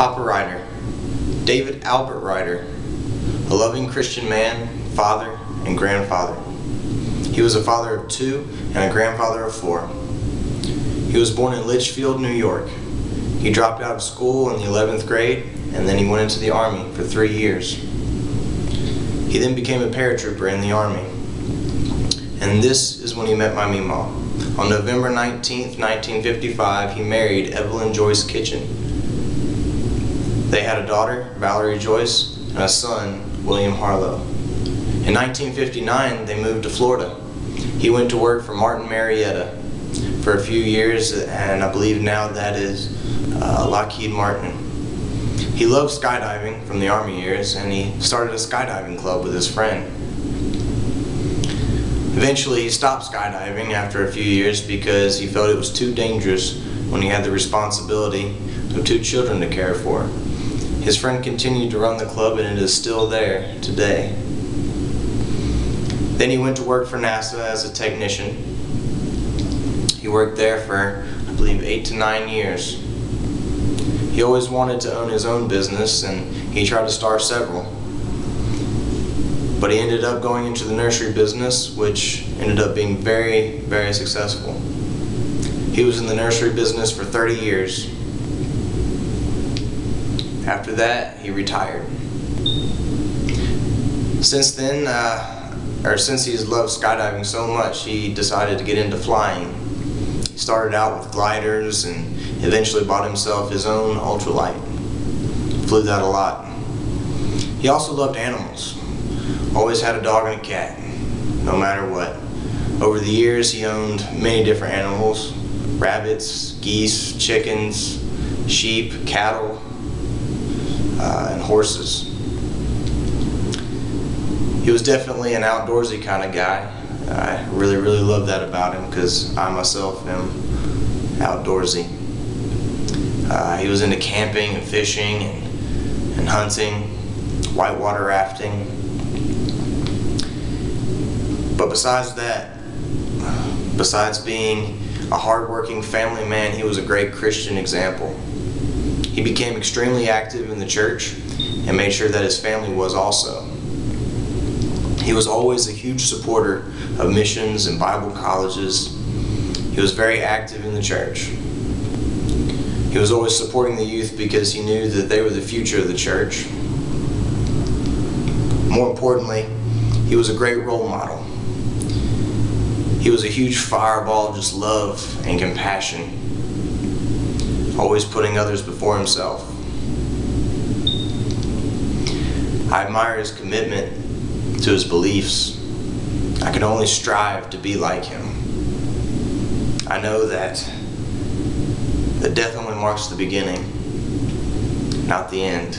Papa Ryder, David Albert Ryder, a loving Christian man, father, and grandfather. He was a father of 2 and a grandfather of 4. He was born in Litchfield, New York. He dropped out of school in the 11th grade, and then he went into the Army for 3 years. He then became a paratrooper in the Army. And this is when he met my Meemaw. On November 19th, 1955, he married Evelyn Joyce Kitchen. They had a daughter, Valerie Joyce, and a son, William Harlow. In 1959, they moved to Florida. He went to work for Martin Marietta for a few years, and I believe now that is Lockheed Martin. He loved skydiving from the Army years, and he started a skydiving club with his friend. Eventually, he stopped skydiving after a few years because he felt it was too dangerous when he had the responsibility of 2 children to care for. His friend continued to run the club, and it is still there today. Then he went to work for NASA as a technician. He worked there for, I believe, 8 to 9 years. He always wanted to own his own business, and he tried to start several. But he ended up going into the nursery business, which ended up being very, very successful. He was in the nursery business for 30 years. After that, he retired. Since then, since he's loved skydiving so much, he decided to get into flying. He started out with gliders and eventually bought himself his own ultralight. Flew that a lot. He also loved animals. Always had a dog and a cat, no matter what. Over the years, he owned many different animals: rabbits, geese, chickens, sheep, cattle, and horses. He was definitely an outdoorsy kind of guy. I really love that about him because I myself am outdoorsy. He was into camping and fishing and hunting, whitewater rafting. But besides that, besides being a hardworking family man, he was a great Christian example. He became extremely active in the church and made sure that his family was also. He was always a huge supporter of missions and Bible colleges. He was very active in the church. He was always supporting the youth because he knew that they were the future of the church. More importantly, he was a great role model. He was a huge fireball of just love and compassion, always putting others before himself. I admire his commitment to his beliefs. I can only strive to be like him. I know that death only marks the beginning, not the end.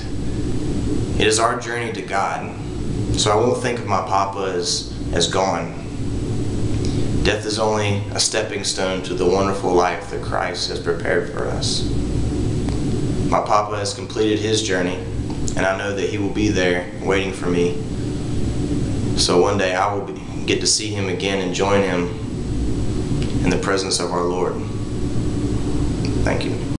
It is our journey to God, so I won't think of my Papa as gone. Death is only a stepping stone to the wonderful life that Christ has prepared for us. My Papa has completed his journey, and I know that he will be there waiting for me. So one day I will get to see him again and join him in the presence of our Lord. Thank you.